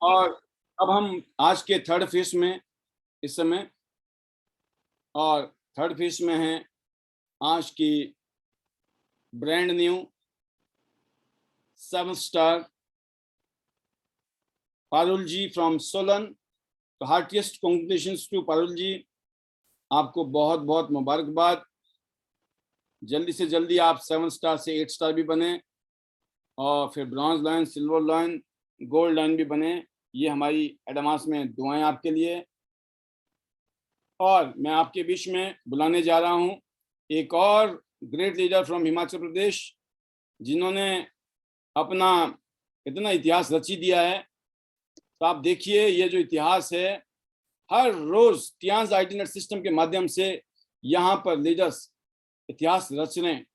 और अब हम आज के थर्ड फेज में इस समय, और थर्ड फेज में है आज की brand new 7 star Parul ji from Solan. तो heartiest congratulations to Parul ji, आपको बहुत बहुत मुबारकबाद। जल्दी से जल्दी आप 7 स्टार से 8 स्टार भी बने और फिर bronze line, silver line, gold line भी बने। ये हमारी एडवांस में दुआएं आपके लिए। और मैं आपके बीच में बुलाने जा रहा हूं एक और great leader from Himachal Pradesh, जिन्होंने अपना इतना इतिहास रची दिया है। तो आप देखिए, ये जो इतिहास है, हर रोज टियांस आईटीनेट सिस्टम के माध्यम से यहाँ पर लीडर्स इतिहास रच रहे हैं।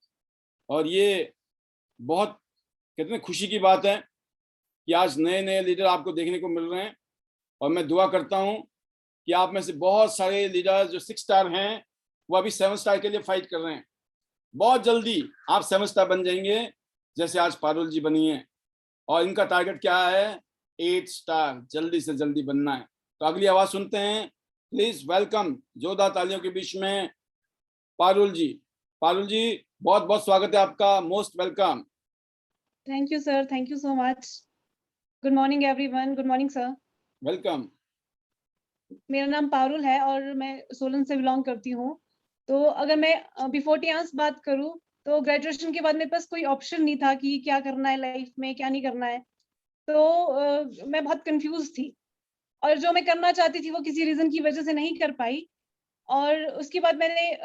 और ये बहुत कितने खुशी की बात है कि आज नए नए लीडर आपको देखने को मिल रहे हैं। और मैं दुआ करता हूं कि आप में से बहुत सारे लीडर जो 6 स्टार हैं, वो अभी 7 स्टार के लिए फाइट कर रहे हैं। बहुत जल्दी आप 7 स्टार बन जाएंगे, जैसे आज पारुल जी बनी है। और इनका टारगेट क्या है? 8 स्टार जल्दी से जल्दी बनना है। तो अगली आवाज सुनते हैं। प्लीज वेलकम, जोरदार तालियों के बीच में पारुल जी। पारुल जी, बहुत बहुत स्वागत है आपका, most welcome. Thank you sir, thank you so much. Good morning everyone, good morning sir. Welcome. मेरा नाम पारुल है और मैं सोलन से बिलोंग करती हूँ। तो अगर मैं बिफोर टियांस बात करूँ, तो ग्रेजुएशन के बाद मेरे पास कोई ऑप्शन नहीं था कि क्या करना है लाइफ में, क्या नहीं करना है। तो मैं बहुत कंफ्यूज थी और जो मैं करना चाहती थी वो किसी रीजन की वजह से नहीं कर पाई। और उसके बाद मैंने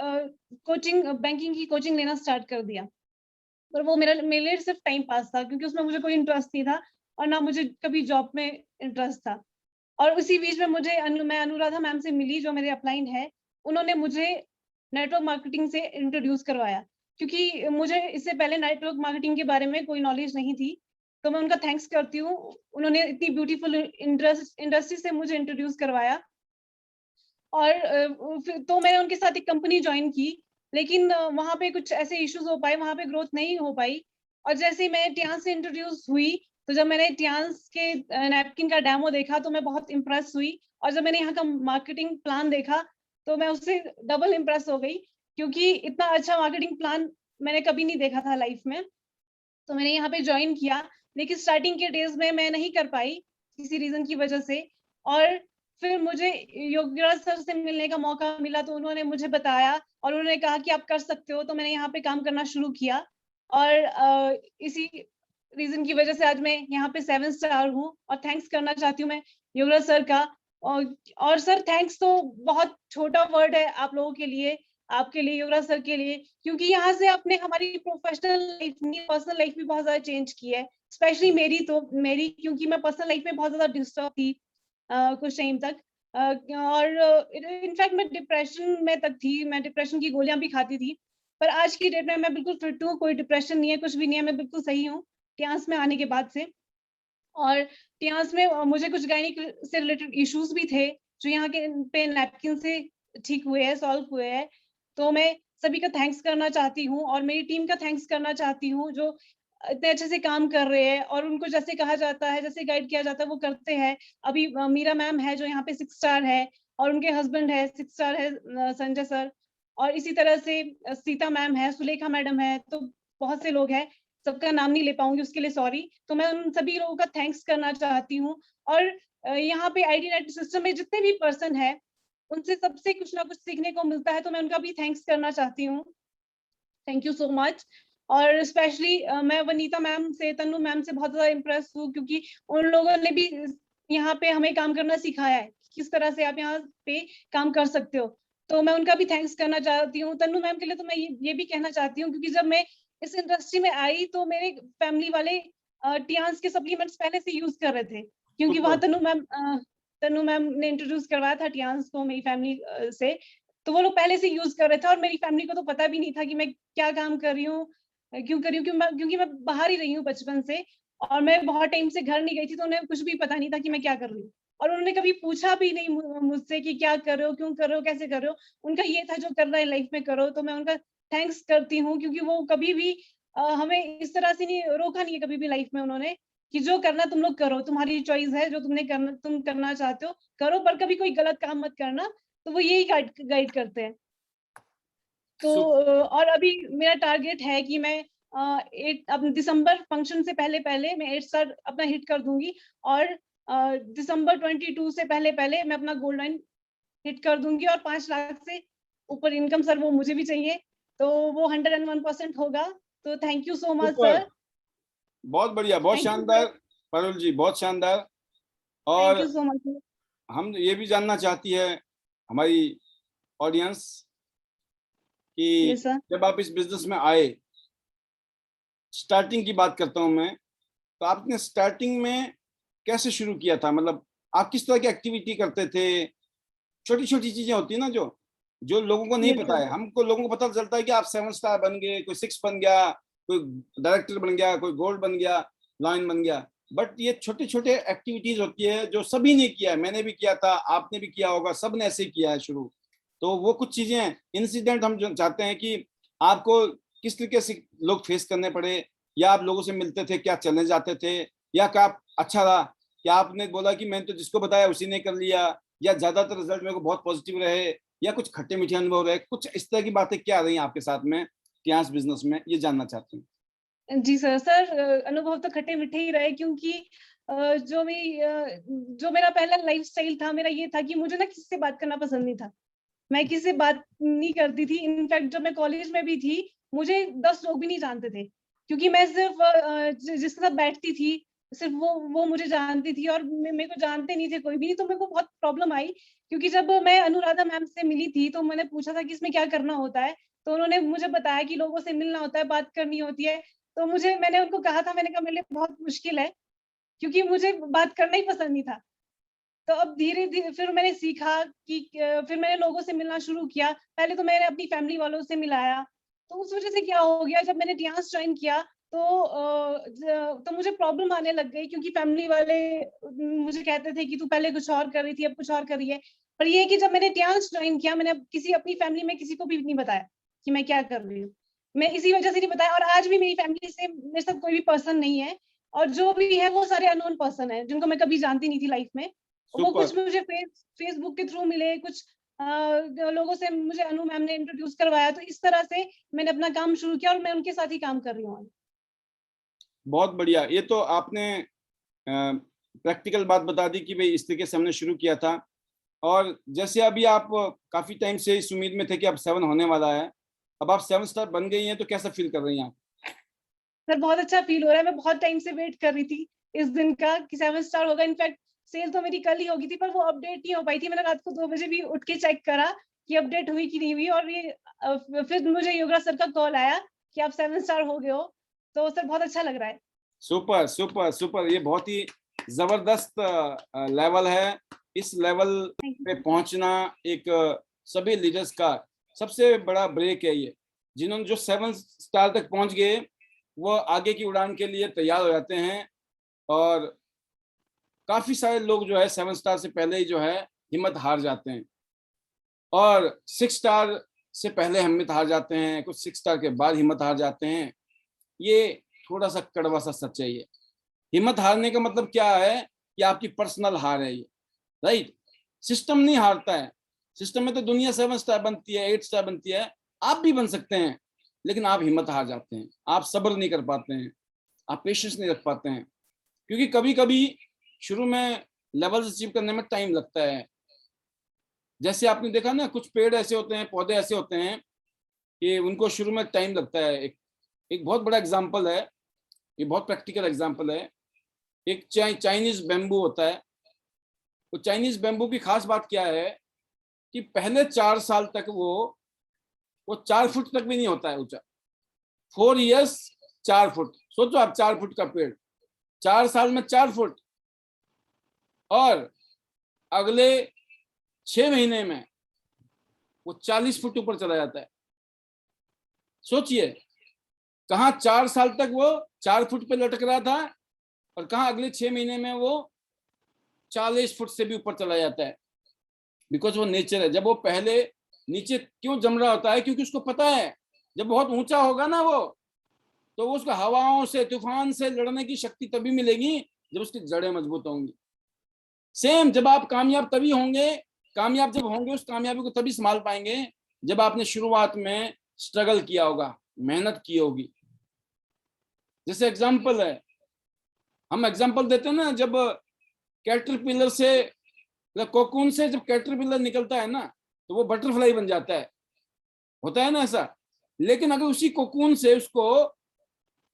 कोचिंग, बैंकिंग की कोचिंग लेना स्टार्ट कर दिया। पर वो मेरे लिए सिर्फ टाइम पास था, क्योंकि उसमें मुझे कोई इंटरेस्ट नहीं था और ना मुझे कभी जॉब में इंटरेस्ट था। और उसी बीच में मैं अनुराधा मैम से मिली, जो मेरे अपलाइन है। उन्होंने मुझे नेटवर्क मार्केटिंग से इंट्रोड्यूस करवाया, क्योंकि मुझे इससे पहले नेटवर्क मार्केटिंग के बारे में कोई नॉलेज नहीं थी। तो मैं उनका थैंक्स करती हूँ, उन्होंने इतनी ब्यूटीफुल इंडस्ट्री से मुझे इंट्रोड्यूस करवाया। और तो मैंने उनके साथ एक कंपनी ज्वाइन की, लेकिन वहाँ पे कुछ ऐसे इश्यूज हो पाए, वहाँ पे ग्रोथ नहीं हो पाई। और जैसे ही मैं टियांस से इंट्रोड्यूस हुई, तो जब मैंने टियांस के नैपकिन का डेमो देखा तो मैं बहुत इम्प्रेस हुई। और जब मैंने यहाँ का मार्केटिंग प्लान देखा तो मैं उससे डबल इम्प्रेस हो गई, क्योंकि इतना अच्छा मार्केटिंग प्लान मैंने कभी नहीं देखा था लाइफ में। तो मैंने यहाँ पे ज्वाइन किया, लेकिन स्टार्टिंग के डेज में मैं नहीं कर पाई किसी रीजन की वजह से। और फिर मुझे योगराज सर से मिलने का मौका मिला, तो उन्होंने मुझे बताया और उन्होंने कहा कि आप कर सकते हो। तो मैंने यहाँ पे काम करना शुरू किया और इसी रीजन की वजह से आज मैं यहाँ पे 7 स्टार हूँ। और थैंक्स करना चाहती हूँ मैं योगराज सर का। और सर, थैंक्स तो बहुत छोटा वर्ड है आप लोगों के लिए, आपके लिए, युवराज सर के लिए, क्योंकि यहाँ से आपने हमारी प्रोफेशनल लाइफ नहीं, पर्सनल लाइफ भी बहुत ज्यादा चेंज की है। स्पेशली मेरी, क्योंकि मैं पर्सनल लाइफ में बहुत ज्यादा डिस्टर्ब थी कुछ टाइम तक। और इनफैक्ट मैं डिप्रेशन में तक थी, मैं डिप्रेशन की गोलियां भी खाती थी। पर आज की डेट में मैं बिल्कुल फिट हूँ, कोई डिप्रेशन नहीं है, कुछ भी नहीं है, मैं बिल्कुल सही हूँ टियांस में आने के बाद से। और टियांस में मुझे कुछ गायनिक से रिलेटेड इश्यूज भी थे, जो यहाँ के पे नैपकिन से ठीक हुए हैं, सॉल्व हुए हैं। तो मैं सभी का थैंक्स करना चाहती हूँ और मेरी टीम का थैंक्स करना चाहती हूँ, जो इतने अच्छे से काम कर रहे हैं और उनको जैसे कहा जाता है, जैसे गाइड किया जाता है, वो करते हैं। अभी मीरा मैम है जो यहाँ पे 6 स्टार है, और उनके हस्बैंड है 6 स्टार है, संजय सर। और इसी तरह से सीता मैम है, सुलेखा मैडम है, तो बहुत से लोग हैं। सबका नाम नहीं ले पाऊंगी, उसके लिए सॉरी। तो मैं उन सभी लोगों का थैंक्स करना चाहती हूँ। और यहाँ पे आईडी नेट सिस्टम में जितने भी पर्सन है, उनसे सबसे कुछ ना कुछ सीखने को मिलता है, तो मैं उनका भी थैंक्स करना चाहती हूँ। Thank you so much. और स्पेशली मैं वनीता मैम से, तन्नू मैम से बहुत ज्यादा इम्प्रेस हूँ, क्योंकि उन लोगों ने भी यहाँ पे हमें काम करना सिखाया है, किस तरह से आप यहाँ पे काम कर सकते हो। तो मैं उनका भी थैंक्स करना चाहती हूँ। तन्नू मैम के लिए तो मैं ये भी कहना चाहती हूँ, क्योंकि जब मैं इस इंडस्ट्री में आई तो मेरे फैमिली वाले टियांस के सप्लीमेंट्स पहले से यूज कर रहे थे, क्योंकि वहाँ तन्नू मैम ने इंट्रोड्यूस करवाया था टियांस को मेरी फैमिली से। तो वो लोग पहले से यूज कर रहे थे और मेरी फैमिली को तो पता भी नहीं था कि मैं क्या काम कर रही हूँ, क्यों कर रही हूँ, क्योंकि मैं बाहर ही रही हूँ बचपन से। और मैं बहुत टाइम से घर नहीं गई थी, तो उन्हें कुछ भी पता नहीं था कि मैं क्या कर रही हूँ। और उन्होंने कभी पूछा भी नहीं मुझसे कि क्या कर रहे हो, क्यों कर रहे हो, कैसे कर रहे हो। उनका ये था जो करना है लाइफ में करो। तो मैं उनका थैंक्स करती हूँ, क्योंकि वो कभी भी हमें इस तरह से नहीं रोका, नहीं है कभी भी लाइफ में उन्होंने। कि जो करना तुम लोग करो, तुम्हारी चॉइस है, जो तुम करना चाहते हो करो, पर कभी कोई गलत काम मत करना। तो वो यही गाइड करते हैं। तो और अभी मेरा टारगेट है कि मैं अब दिसंबर फंक्शन से पहले पहले मैं 8 स्टार अपना हिट कर दूंगी, और दिसंबर 22 से पहले पहले मैं अपना गोल्ड लाइन हिट कर दूंगी, और 5 लाख से ऊपर इनकम सर वो मुझे भी चाहिए, तो वो 101% होगा। तो thank you so much super, sir. बहुत बढ़िया, बहुत थैंक यू शानदार सर। पारुल जी, बहुत शानदार। थैंक और यू सो मच। हम ये भी जानना चाहती है हमारी ऑडियंस कि यस सर। जब आप इस बिजनेस में आए, स्टार्टिंग की बात करता हूं मैं, तो आपने स्टार्टिंग में कैसे शुरू किया था? मतलब आप किस तरह की एक्टिविटी करते थे? छोटी छोटी चीजें होती है ना, जो जो लोगों को नहीं यस पता सर। है। हमको लोगों को पता चलता है कि आप 7 स्टार बन गए, कोई 6 बन गया, कोई डायरेक्टर बन गया, कोई गोल्ड बन गया, लाइन बन गया। बट ये छोटे छोटे एक्टिविटीज होती है जो सभी ने किया है, मैंने भी किया था, आपने भी किया होगा, सब ने ऐसे ही किया है शुरू। तो वो कुछ चीजें, इंसिडेंट हम जो चाहते हैं कि आपको किस तरीके से लोग फेस करने पड़े, या आप लोगों से मिलते थे, क्या चैलेंज आते थे, या क्या अच्छा रहा, क्या आपने बोला कि मैंने तो जिसको बताया उसी ने कर लिया, या ज्यादातर रिजल्ट मेरे को बहुत पॉजिटिव रहे, या कुछ खट्टे मीठे अनुभव रहे, कुछ इस तरह की बातें क्या रही आपके साथ में इतिहास बिजनेस में, ये जानना चाहते हैं। जी सर। अनुभव तो खट्टे मीठे ही रहे, क्योंकि जो मेरा पहला लाइफस्टाइल था, मेरा ये था कि मुझे ना किसी से बात करना पसंद नहीं था। मैं किसी से बात नहीं करती थी। इनफैक्ट जब मैं कॉलेज में भी थी, मुझे 10 लोग भी नहीं जानते थे, क्योंकि मैं सिर्फ जिसके साथ बैठती थी, सिर्फ वो मुझे जानती थी, और मेरे को जानते नहीं थे कोई भी। तो मेरे को बहुत प्रॉब्लम आई, क्योंकि जब मैं अनुराधा मैम से मिली थी, तो मैंने पूछा था कि इसमें क्या करना होता है। तो उन्होंने मुझे बताया कि लोगों से मिलना होता है, बात करनी होती है। तो मैंने उनको कहा था, मैंने कहा मेरे लिए बहुत मुश्किल है, क्योंकि मुझे बात करना ही पसंद नहीं था। तो अब धीरे धीरे फिर मैंने सीखा कि फिर मैंने लोगों से मिलना शुरू किया। पहले तो मैंने अपनी फैमिली वालों से मिलाया। तो उस वजह से क्या हो गया, जब मैंने डांस ज्वाइन किया, तो मुझे प्रॉब्लम आने लग गई, क्योंकि फैमिली वाले मुझे कहते थे कि तू पहले कुछ और कर रही थी, अब कुछ और कर रही है। पर ये है कि जब मैंने डांस ज्वाइन किया, मैंने अपनी फैमिली में किसी को भी नहीं बताया कि मैं क्या कर रही हूँ। मैं इसी वजह से नहीं बताया, और आज भी मेरी फैमिली से मेरे साथ कोई भी पर्सन नहीं है, और जो भी है वो सारे अननोन पर्सन है, जिनको मैं कभी जानती नहीं थी लाइफ में। वो सुपर, कुछ मुझे फेसबुक के थ्रू मिले, कुछ लोगों से मुझे अनु मैम ने इंट्रोड्यूस करवाया। तो इस तरह से मैंने अपना काम शुरू किया, और मैं उनके साथ ही काम कर रही हूँ। बहुत बढ़िया। ये तो आपने प्रैक्टिकल बात बता दी कि भाई इस तरीके से हमने शुरू किया था। और जैसे अभी आप काफी टाइम से इस उम्मीद में थे कि अब 7 होने वाला है, अब आप 7 स्टार बन गई हैं, तो कैसा फील कर रही हैं आप? सर बहुत अच्छा फील हो रहा है। मैं बहुत टाइम से वेट कर रही थी इस दिन का कि 7 स्टार होगा। इनफैक्ट सेल तो मेरी कल ही होगी थी, पर वो अपडेट नहीं हो पाई थी। मैंने रात को 2 बजे भी उठ के चेक करा कि अपडेट हुई कि नहीं हुई, और ये फिर मुझे योगराज सर का कॉल आया कि आप 7 स्टार हो गए हो। तो सर बहुत अच्छा लग रहा है। सुपर सुपर सुपर, ये बहुत ही जबरदस्त लेवल है। इस लेवल पे पहुंचना एक सभी लीडर्स का सबसे बड़ा ब्रेक है। ये जिन्होंने जो 7 स्टार तक पहुंच गए, वो आगे की उड़ान के लिए तैयार हो जाते हैं। और काफी सारे लोग जो है 7 स्टार से पहले ही जो है हिम्मत हार जाते हैं, और 6 स्टार से पहले हिम्मत हार जाते हैं, कुछ 6 स्टार के बाद हिम्मत हार जाते हैं। ये थोड़ा सा कड़वा सा सच है। ये हिम्मत हारने का मतलब क्या है कि आपकी पर्सनल हार है ये, राइट? सिस्टम नहीं हारता है। सिस्टम में तो दुनिया 7 स्टार बनती है, 8 स्टार बनती है, आप भी बन सकते हैं, लेकिन आप हिम्मत हार जाते हैं, आप सब्र नहीं कर पाते हैं, आप पेशेंस नहीं रख पाते हैं। क्योंकि कभी कभी शुरू में लेवल्स अचीव करने में टाइम लगता है। जैसे आपने देखा ना, कुछ पेड़ ऐसे होते हैं, पौधे ऐसे होते हैं कि उनको शुरू में टाइम लगता है। एक बहुत बड़ा एग्जाम्पल है, ये बहुत प्रैक्टिकल एग्जाम्पल है। एक चाइनीज बैम्बू होता है। तो चाइनीज बैम्बू की खास बात क्या है कि पहले 4 साल तक वो 4 फुट तक भी नहीं होता है ऊंचा। 4 इयर्स 4 फुट, सोचो आप, 4 फुट का पेड़ 4 साल में 4 फुट, और अगले 6 महीने में वो 40 फुट ऊपर चला जाता है। सोचिए, कहाँ 4 साल तक वो 4 फुट पे लटक रहा था, और कहाँ अगले 6 महीने में वो 40 फुट से भी ऊपर चला जाता है। बिकॉज वो नेचर है। जब वो पहले नीचे क्यों जम रहा होता है? क्योंकि उसको पता है जब बहुत ऊंचा होगा ना वो, तो वो उसको हवाओं से, तूफान से लड़ने की शक्ति तभी मिलेगी जब उसकी जड़ें मजबूत होंगी। सेम, जब आप कामयाब तभी होंगे, कामयाब जब होंगे उस कामयाबी को तभी संभाल पाएंगे जब आपने शुरुआत में स्ट्रगल किया होगा, मेहनत की होगी। जैसे एग्जाम्पल है, हम एग्जाम्पल देते हैं ना, जब कैटरपिलर से, कोकून से जब कैटरपिलर निकलता है ना, तो वो बटरफ्लाई बन जाता है, होता है ना ऐसा। लेकिन अगर उसी कोकून से उसको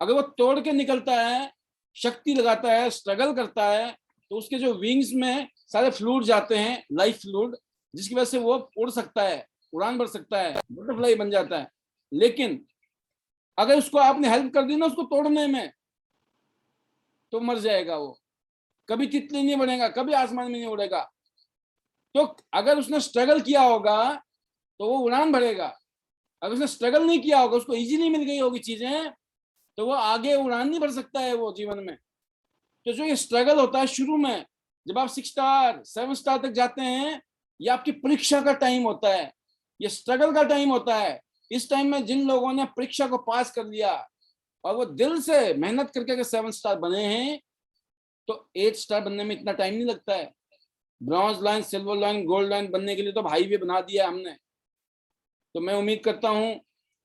अगर वो तोड़ के निकलता है, शक्ति लगाता है, स्ट्रगल करता है, तो उसके जो विंग्स में सारे फ्लूइड जाते हैं, लाइफ फ्लूइड, जिसकी वजह से वो उड़ सकता है, उड़ान भर सकता है, बटरफ्लाई बन जाता है। लेकिन अगर उसको आपने हेल्प कर दी ना उसको तोड़ने में, तो मर जाएगा वो, कभी तितली नहीं बनेगा, कभी आसमान में नहीं उड़ेगा। तो अगर उसने स्ट्रगल किया होगा तो वो उड़ान भरेगा, अगर उसने स्ट्रगल नहीं किया होगा, उसको इजीली मिल गई होगी चीजें, तो वो आगे उड़ान नहीं भर सकता है वो जीवन में। तो जो ये स्ट्रगल होता है शुरू में, जब आप 6 स्टार 7 स्टार तक जाते हैं, ये आपकी परीक्षा का टाइम होता है, ये स्ट्रगल का टाइम होता है। इस टाइम में जिन लोगों ने परीक्षा को पास कर लिया और वो दिल से मेहनत करके अगर 7 स्टार बने हैं, तो 8 स्टार बनने में इतना टाइम नहीं लगता है। Bronze line, silver line, gold line बनने के लिए तो हाईवे बना दिया हमने। तो मैं उम्मीद करता हूं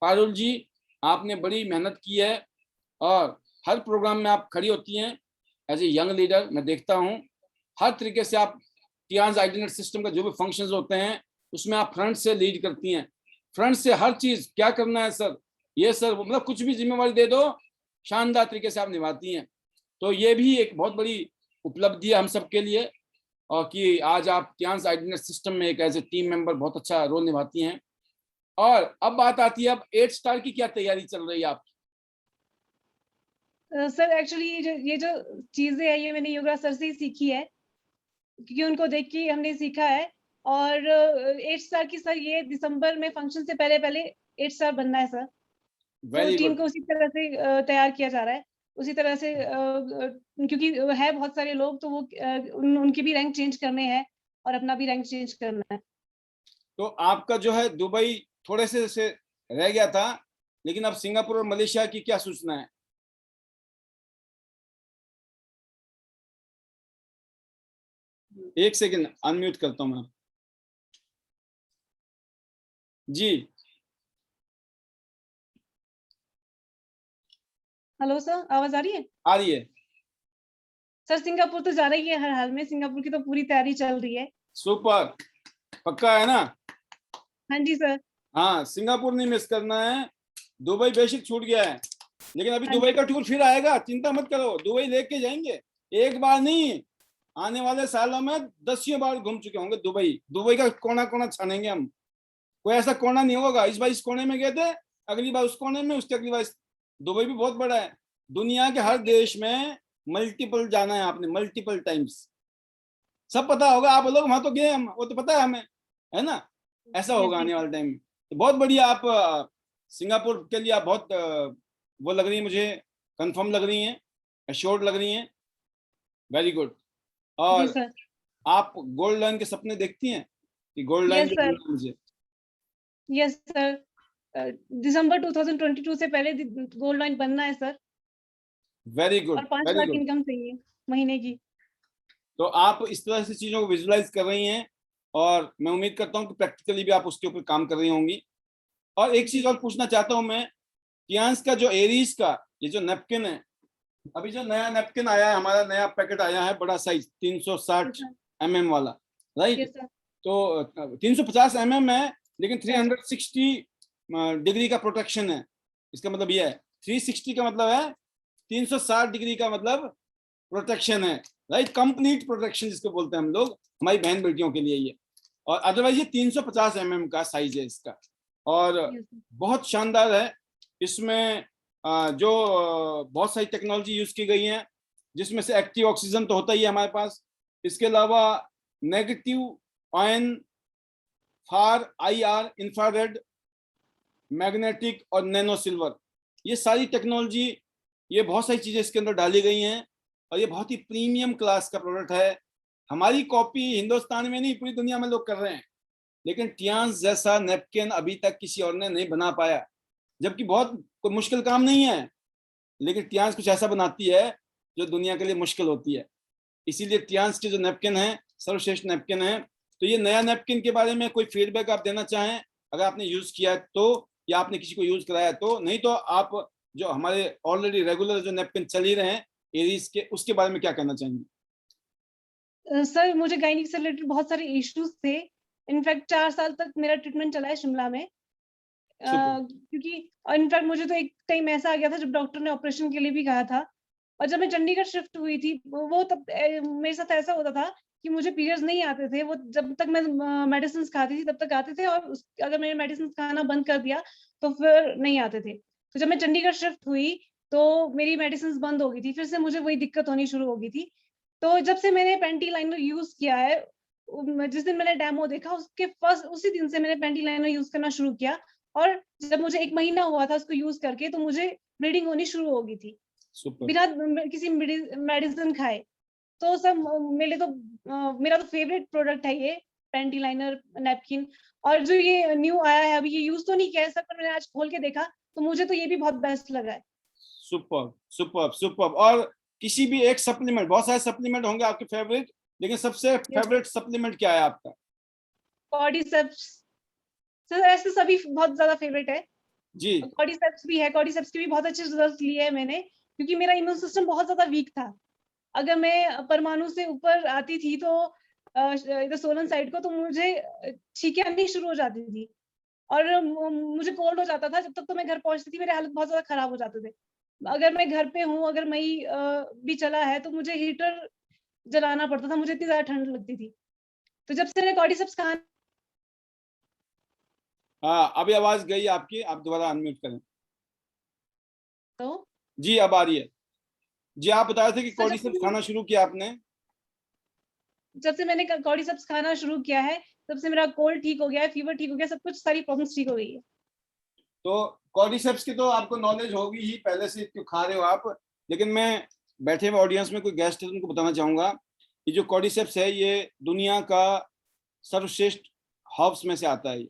पारुल जी, आपने बड़ी मेहनत की है और हर प्रोग्राम में आप खड़ी होती हैं एज ए यंग लीडर। मैं देखता हूं हर तरीके से आप टियांस आइडेंटिटी सिस्टम का जो भी फंक्शंस होते हैं उसमें आप फ्रंट से लीड करती हैं, फ्रंट से हर चीज क्या करना है सर, ये सर, मतलब कुछ भी जिम्मेवारी दे दो, शानदार तरीके से आप निभाती हैं। तो ये भी एक बहुत बड़ी उपलब्धि है हम सबके लिए, और कि आज आप टियांस आइडेंटिटी सिस्टम में एक एज ए टीम मेंबर बहुत अच्छा रोल निभाती हैं। और अब बात आती है, अब 8 स्टार की क्या तैयारी चल रही है आपकी? सर एक्चुअली ये जो चीजें है ये मैंने योगराज सर से ही सीखी है, क्योंकि उनको देख के हमने सीखा है। और 8 स्टार की सर ये दिसंबर में फंक्शन से पहले पहले 8 स्टार बनना है सर। तो वेरी टीम गुड। को उसी तरह से तैयार किया जा रहा है, उसी तरह से क्योंकि है बहुत सारे लोग, तो वो उनकी भी रैंक चेंज करने हैं और अपना भी रैंक चेंज करना है। तो आपका जो है दुबई थोड़े से रह गया था, लेकिन अब सिंगापुर और मलेशिया की क्या सूचना है? एक सेकंड अनम्यूट करता हूं मैं। जी हेलो सर, आवाज आ रही है? आ रही है। सर सिंगापुर तो जा रही है हर हाल में, सिंगापुर की तो पूरी तैयारी चल रही है। सुपर, पक्का है ना? हाँ जी सर। हाँ, सिंगापुर नहीं मिस करना है। दुबई बेसिक छूट गया है, लेकिन अभी हाँ दुबई जी का टूर फिर आएगा, चिंता मत करो, दुबई लेके जाएंगे। एक बार नहीं, आने वाले सालों में 10 बार घूम चुके होंगे दुबई। दुबई का कोना कोना छानेंगे हम, कोई ऐसा कोना नहीं होगा इस बार इस कोने में गए थे, अगली बार उस कोने में, उसके अगली बार दुबई भी बहुत बड़ा है, दुनिया के हर देश में मल्टीपल जाना है आपने, मल्टीपल टाइम्स। सब पता होगा, आप लोग वहां तो गए, हम वो तो पता है हमें, है ना? ऐसा होगा आने वाले टाइम में। तो बहुत बढ़िया, आप सिंगापुर के लिए आप बहुत वो लग रही है मुझे, कंफर्म लग रही हैं, एश्योर्ड लग रही हैं। Very good. जी और सर। आप गोल्ड लाइन के सपने देखती हैं कि गोल्ड लाइन यस भी सर। बनना है मुझे? यस सर, दिसंबर 2022 से पहले गोल्ड लाइन बनना है सर, वेरी गुड, और 5 वेरी लाख गुड। इनकम चाहिए महीने की। तो आप इस तरह से चीजों को विजुलाइज कर रही हैं, और मैं उम्मीद करता हूं कि प्रैक्टिकली भी आप उसके ऊपर काम कर रही होंगी। और एक चीज और पूछना चाहता हूं मैं, टियांस का जो एरीज का ये जो नेपकिन है, अभी जो नया नेपकिन आया है, हमारा नया पैकेट आया है, बड़ा साइज 360 mm वाला, राइट? Yes sir. तो 350 mm है, लेकिन 360 डिग्री का प्रोटेक्शन है। इसका मतलब ये है, 360 का मतलब है 360 डिग्री का मतलब प्रोटेक्शन है, राइट? कंप्लीट प्रोटेक्शन जिसको बोलते हैं हम लोग, हमारी बहन बेटियों के लिए ये। और अदरवाइज ये 350 mm का साइज है इसका, और बहुत शानदार है। इसमें जो बहुत सारी टेक्नोलॉजी यूज की गई है, जिसमें से एक्टिव ऑक्सीजन तो होता ही है हमारे पास, इसके अलावा नेगेटिव आयन, फार IR, इंफ्रारेड, मैग्नेटिक और नैनो सिल्वर, ये सारी टेक्नोलॉजी, ये बहुत सारी चीजें इसके अंदर डाली गई हैं, और ये बहुत ही प्रीमियम क्लास का प्रोडक्ट है। हमारी कॉपी हिंदुस्तान में नहीं, पूरी दुनिया में लोग कर रहे हैं, लेकिन टियांस जैसा नेपकिन अभी तक किसी और ने नहीं बना पाया, जबकि बहुत कोई मुश्किल काम नहीं है। लेकिन टियांस कुछ ऐसा बनाती है जो दुनिया के लिए मुश्किल होती है। इसीलिए टियांस के जो नैपकिन है सर्वश्रेष्ठ नैपकिन है। तो ये नया नैपकिन के बारे में कोई फीडबैक आप देना चाहें, अगर आपने यूज किया है तो, या आपने किसी को यूज कराया तो, नहीं तो आप जो हमारे ऑलरेडी रेगुलर जो नैपकिन चल ही रहे हैं एरीज के, उसके बारे में क्या कहना चाहेंगे? सर मुझे गायनिक से रिलेटेड बहुत सारे इश्यूज थे। इनफैक्ट 4 साल तक मेरा ट्रीटमेंट चला है शिमला में। क्योंकि इनफैक्ट मुझे तो एक टाइम ऐसा आ गया था जब डॉक्टर ने ऑपरेशन के लिए भी कहा था। और जब मैं चंडीगढ़ शिफ्ट हुई थी वो तब मेरे साथ ऐसा होता था कि मुझे पीरियड्स नहीं आते थे। वो जब तक मैं मेडिसिन खाती थी तब तक आते थे, और अगर मैंने मेडिसिन खाना बंद कर दिया तो फिर नहीं आते थे। तो जब मैं चंडीगढ़ शिफ्ट हुई तो मेरी मेडिसिन बंद हो गई थी, फिर से मुझे वही दिक्कत होनी शुरू हो गई थी। तो जब से मैंने पेंटी लाइनर यूज किया है, जिस दिन मैंने डेमो देखा उसके फर्स्ट उसी दिन से मैंने पेंटी लाइनर यूज करना शुरू किया। और जब मुझे 1 महीना हुआ था उसको यूज करके तो मुझे ब्लीडिंग होनी शुरू हो गई थी बिना किसी मेडिसिन खाए। तो सब मेरे तो मेरा तो फेवरेट प्रोडक्ट है ये पेंटी लाइनर नैपकिन। और जो ये न्यू आया है अभी, ये यूज तो नहीं किया है सब, पर मैंने आज खोल के देखा तो मुझे तो ये भी बहुत बेस्ट लगा है। Super super super. और किसी भी एक सप्लीमेंट, बहुत सारे सप्लीमेंट होंगे आपके फेवरेट, लेकिन सबसे फेवरेट सप्लीमेंट क्या है आपका? कॉर्डिसेप्स सर, ऐसे सभी बहुत ज्यादा फेवरेट है। जी। कॉर्डिसेप्स भी है, कॉर्डिसेप्स के भी बहुत अच्छे रिजल्ट लिए हैं मैंने, क्योंकि मेरा इम्यून सिस्टम बहुत ज्यादा वीक था। अगर मैं परमाणु से ऊपर आती थी तो इधर सोलन साइड को, तो मुझे छींकें आनी शुरू हो जाती थी और मुझे कोल्ड हो जाता था। जब तक तो मैं घर पहुंचती थी मेरे हालत बहुत ज्यादा खराब हो जाते थे। अगर मैं घर पे हूँ, अगर मई भी चला है तो मुझे हीटर जलाना पड़ता था, मुझे इतनी ज्यादा ठंड लगती थी। तो जब से मैंने कॉर्डिसेप्स खाना, हाँ, अभी आवाज गई आपकी, आप दोबारा अनम्यूट करें। तो जी अब आ रही है। जी आप बता रहे थे कि सर कॉर्डिसेप्स खाना शुरू किया आपने। जब से मैंने कॉर्डिसेप्स खाना शुरू किया है तब से मेरा कोल्ड ठीक हो गया है, फीवर ठीक हो गया, सब कुछ सारी प्रॉब्लम्स ठीक हो गई है। तो कॉर्डिसेप्स की तो आपको नॉलेज होगी ही, पहले से क्यों खा रहे हो आप। लेकिन मैं बैठे हुए ऑडियंस में कोई गेस्ट है तो उनको बताना चाहूंगा कि जो कॉर्डिसेप्स है ये दुनिया का सर्वश्रेष्ठ हर्ब्स में से आता है।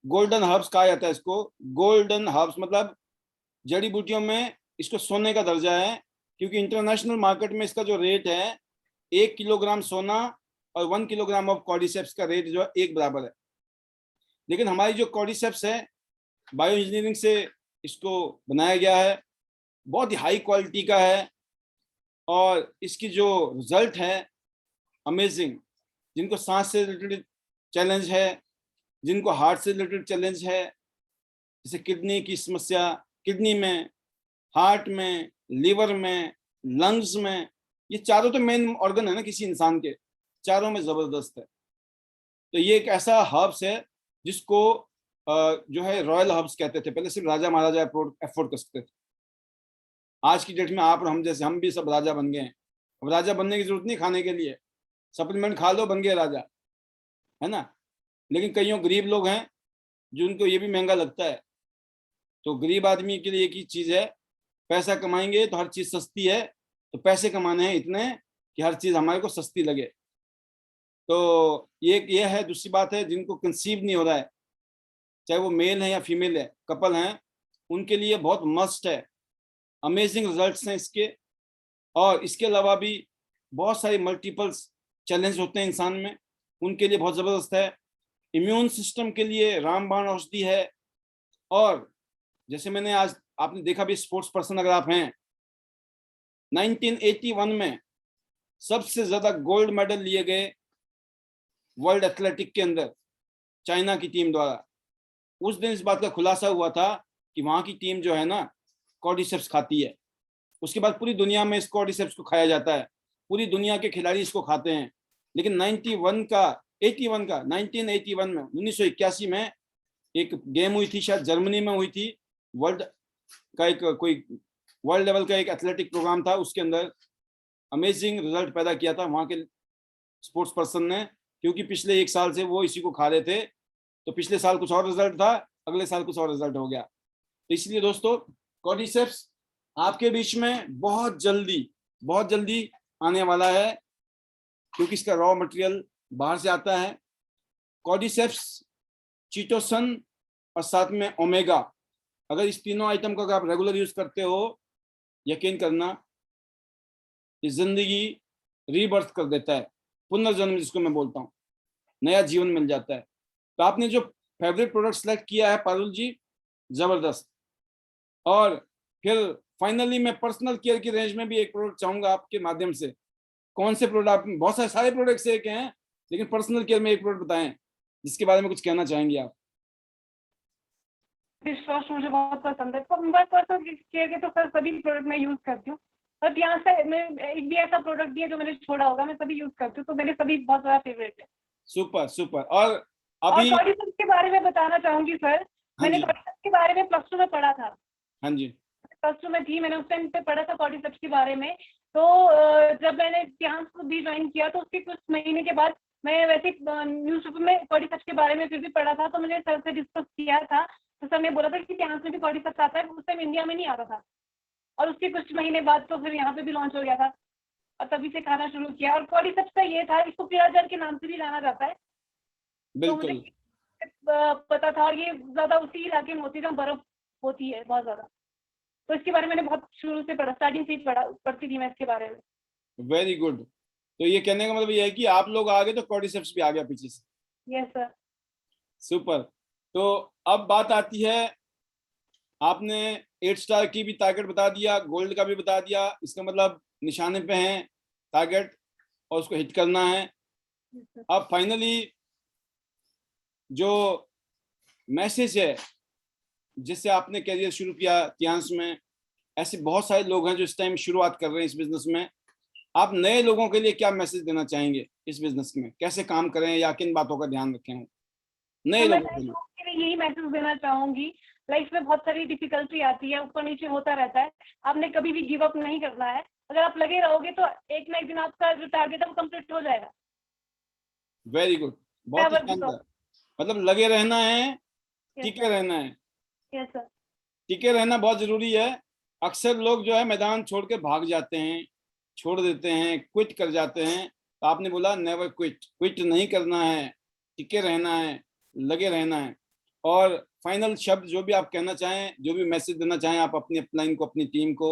गोल्डन हर्ब्स कहा जाता है इसको। गोल्डन हर्ब्स मतलब जड़ी बूटियों में इसको सोने का दर्जा है, क्योंकि इंटरनेशनल मार्केट में इसका जो रेट है 1 किलोग्राम सोना और 1 किलोग्राम ऑफ कॉर्डिसेप्स का रेट जो है एक बराबर है। लेकिन हमारी जो कॉर्डिसेप्स है बायो इंजीनियरिंग से इसको बनाया गया है, बहुत ही हाई क्वालिटी का है, और इसकी जो रिजल्ट है अमेजिंग। जिनको सांस से रिलेटेड चैलेंज है, जिनको हार्ट से रिलेटेड चैलेंज है, जैसे किडनी की समस्या, किडनी में, हार्ट में, लिवर में, लंग्स में, ये चारों तो मेन ऑर्गन है ना किसी इंसान के, चारों में जबरदस्त है। तो ये एक ऐसा हर्ब्स है जिसको जो है रॉयल हर्ब्स कहते थे पहले, सिर्फ राजा महाराजा अफोर्ड कर सकते थे। आज की डेट में आप और हम जैसे, हम भी सब राजा बन गए हैं। अब राजा बनने की जरूरत नहीं खाने के लिए, सप्लीमेंट खा लो बन गए राजा, है ना। लेकिन कईयों गरीब लोग हैं जिनको ये भी महंगा लगता है। तो गरीब आदमी के लिए एक ही चीज है, पैसा कमाएंगे तो हर चीज सस्ती है, तो पैसे कमाने हैं इतने कि हर चीज हमारे को सस्ती लगे। तो ये है। दूसरी बात है, जिनको कंसीव नहीं हो रहा है, चाहे वो मेल है या फीमेल है, कपल हैं, उनके लिए बहुत मस्ट है। अमेजिंग रिजल्ट्स हैं इसके। और इसके अलावा भी बहुत सारे मल्टीपल्स चैलेंज होते हैं इंसान में, उनके लिए बहुत ज़बरदस्त है। इम्यून सिस्टम के लिए रामबाण औषधि है। और जैसे मैंने आज, आपने देखा भी, स्पोर्ट्स पर्सन अगर आप हैं, 1981 में सबसे ज्यादा गोल्ड मेडल लिए गए वर्ल्ड एथलेटिक के अंदर चाइना की टीम द्वारा। उस दिन इस बात का खुलासा हुआ था कि वहां की टीम जो है ना कॉर्डिसेप्स खाती है। उसके बाद पूरी दुनिया में इस कॉर्डिसेप्स को खाया जाता है, पूरी दुनिया के खिलाड़ी इसको खाते हैं। लेकिन 1981 में 1981 में एक गेम हुई थी, शायद जर्मनी में हुई थी, वर्ल्ड का एक कोई वर्ल्ड लेवल का एक एथलेटिक प्रोग्राम था, उसके अंदर अमेजिंग रिजल्ट पैदा किया था वहां के स्पोर्ट्स पर्सन ने। क्योंकि पिछले 1 साल से वो इसी को खा रहे थे, तो पिछले साल कुछ और रिजल्ट था, अगले साल कुछ और रिजल्ट हो गया। तो इसलिए दोस्तों कॉर्डिसेप्स आपके बीच में बहुत जल्दी आने वाला है, क्योंकि इसका रॉ मटेरियल बाहर से आता है। कॉर्डिसेप्स, चीटोसन और साथ में ओमेगा, अगर इस तीनों आइटम का अगर आप रेगुलर यूज करते हो यकीन करना, ये जिंदगी रीबर्थ कर देता है, पुनर्जन्म जिसको मैं बोलता हूँ, नया जीवन मिल जाता है। तो आपने जो फेवरेट प्रोडक्ट सेलेक्ट किया है पारुल जी, जबरदस्त। और फिर फाइनली मैं पर्सनल केयर की रेंज में भी एक प्रोडक्ट चाहूंगा आपके माध्यम से। कौन से प्रोडक्ट? बहुत सारे प्रोडक्ट्स एक हैं, लेकिन पर्सनल केयर में एक प्रोडक्ट बताएं जिसके बारे में कुछ कहना चाहेंगे आप। डिशवॉश मुझे बहुत पसंद है। तो पर्सनल केयर के तो सर सभी प्रोडक्ट मैं यूज करती हूँ, बट यहाँ से मैं एक भी ऐसा प्रोडक्ट भी है जो मैंने छोड़ा होगा, मैं सभी यूज करती हूँ, तो मेरे सभी बहुत ज़्यादा फेवरेट है। Super super. और और अभी कॉर्डिसेप्स के बारे में बताना चाहूंगी सर। हाँ मैंने जी, कॉर्डिसेप्स के बारे में +2 में पढ़ा था। हाँ जी, +2 में थी, मैंने उस टाइम पे पढ़ा था कॉर्डिसेप्स के बारे में। तो जब मैंने इतिहास को भी ज्वाइन किया तो उसके कुछ महीने के बाद मैं वैसे न्यूज़पेपर में कॉर्डिसेप्स के बारे में फिर भी पढ़ा था, तो मैंने सर से डिस्कस किया था, तो सर ने बोला था कि इतिहास में भी कॉर्डिसेप्स आता है। उस टाइम इंडिया में नहीं आता था, और उसके कुछ महीने बाद तो फिर यहाँ पे भी लॉन्च हो गया था, और तभी से खाना शुरू किया। और कॉर्डिसेप्स का ये था, इसको पीड़ाजल के नाम से भी जाना जाता है, तो मुझे बिल्कुल। पता था। और ये ज्यादा उसी इलाके में होती है जहाँ बर्फ होती है बहुत ज्यादा, तो इसके बारे में मैंने बहुत शुरू से पढ़ा, स्टार्टिंग से ही पढ़ती थी मैं इसके बारे में। Very good. तो ये कहने का मतलब ये है कि आप लोग आगे तो कॉर्डिसेप्स भी आ गया पीछे से। Yes sir. सुपर। तो अब बात आती है, आपने 8 स्टार की भी टारगेट बता दिया, गोल्ड का भी बता दिया, इसका मतलब निशाने पे हैं टारगेट और उसको हिट करना है। अब फाइनली जो मैसेज है जिससे आपने करियर शुरू किया इतिहास में, ऐसे बहुत सारे लोग हैं जो इस टाइम शुरुआत कर रहे हैं इस बिजनेस में। आप नए लोगों के लिए क्या मैसेज देना चाहेंगे? इस बिजनेस में कैसे काम करें या किन बातों का ध्यान रखें नए मैं लोगों के लिए? लोगों के लिए यही मैसेज देना चाहूंगी, लाइफ में बहुत सारी डिफिकल्टी आती है, ऊपर नीचे होता रहता है, आपने कभी भी गिव अप नहीं करना है। अगर आप लगे रहोगे तो एक ना एक दिन आपका जो टारगेट है वो कंप्लीट हो जाएगा। वेरी गुड, बहुत ही नेवर गिव शानदार। अप। मतलब लगे रहना है, यस टिके सर। रहना है। Yes sir. टिके रहना बहुत जरूरी है। अक्सर लोग जो है मैदान छोड़ के भाग जाते हैं, छोड़ देते हैं, क्विट कर जाते हैं। तो आपने बोला नेवर क्विट, क्विट नहीं करना है, टिके रहना है, लगे रहना है। और फाइनल शब्द जो भी आप कहना चाहें, जो भी मैसेज देना चाहें आप अपनी अपलाइन को, अपनी टीम को,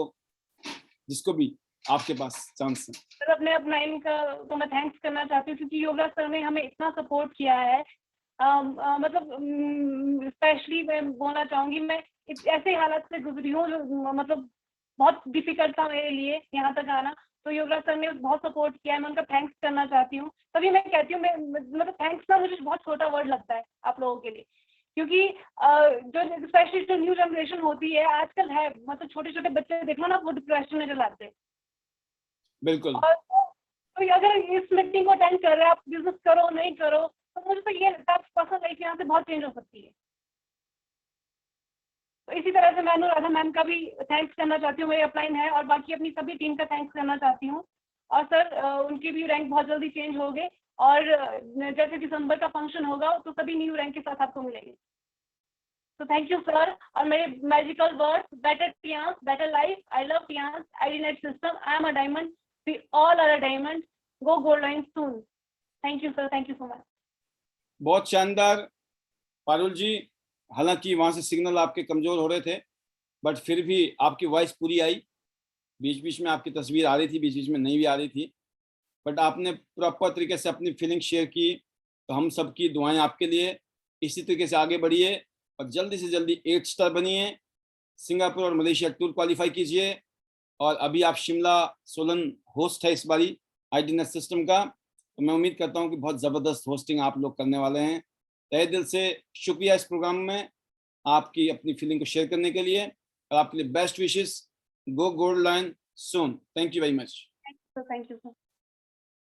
जिसको भी आपके पास चांस है। सर अपने अपलाइन का तो मैं थैंक्स करना चाहती हूँ, क्योंकि योगराज सर ने हमें इतना सपोर्ट किया है। मतलब स्पेशली मैं बोलना चाहूंगी, मैं ऐसे हालात से गुजरी हूँ जो मतलब बहुत डिफिकल्ट था मेरे लिए यहाँ तक आना, तो योगराज सर ने बहुत सपोर्ट किया है, मैं उनका थैंक्स करना चाहती हूँ। तभी मैं कहती हूँ, मैं मतलब थैंक्स ना मुझे बहुत छोटा वर्ड लगता है आप लोगों के लिए, क्योंकि जो स्पेशली जो न्यू जनरेशन होती है आजकल है, मतलब छोटे छोटे बच्चे देख लो ना, वो डिप्रेशन में चलाते हैं। बिल्कुल और तो अगर इस मीटिंग को अटेंड कर रहे हैं, आप बिजनेस करो नहीं करो, तो मुझे तो ये लगता है पर्सनल लाइफ यहाँ से बहुत चेंज हो सकती है। तो इसी तरह से मैं अनुराधा मैम का भी थैंक्स करना चाहती हूँ, मेरी अपलाइन है, और बाकी अपनी सभी टीम का थैंक्स करना चाहती हूँ। और सर उनकी भी रैंक बहुत जल्दी चेंज हो गए, और जैसे दिसंबर का फंक्शन होगा तो सभी न्यू रैंक के साथ आपको मिलेंगे। तो थैंक यू सर। और मेरे magical words, better Tiens, better life, I love Tiens, ID net system, I am a diamond, we all are a diamond, go gold line soon. Thank you sir, thank you so much. बहुत शानदार पारुल जी। हालांकि वहां से signal आपके कमजोर हो रहे थे, बट फिर भी आपकी वॉइस पूरी आई। बीच बीच में आपकी तस्वीर आ रही थी, बीच बीच में नहीं भी आ रही थी, बट आपने प्रॉपर तरीके से अपनी फीलिंग शेयर की। तो हम सबकी दुआएं आपके लिए, इसी तरीके से आगे बढ़िए और जल्दी से जल्दी 8 स्टार बनिए, सिंगापुर और मलेशिया टूर क्वालिफाई कीजिए। और अभी आप शिमला सोलन होस्ट है इस बारी आईडीनेट सिस्टम का, तो मैं उम्मीद करता हूँ कि बहुत ज़बरदस्त होस्टिंग आप लोग करने वाले हैं। तहे दिल से शुक्रिया इस प्रोग्राम में आपकी अपनी फीलिंग को शेयर करने के लिए, और आपके लिए best wishes. Go gold line soon. Thank you very much. Thank you sir.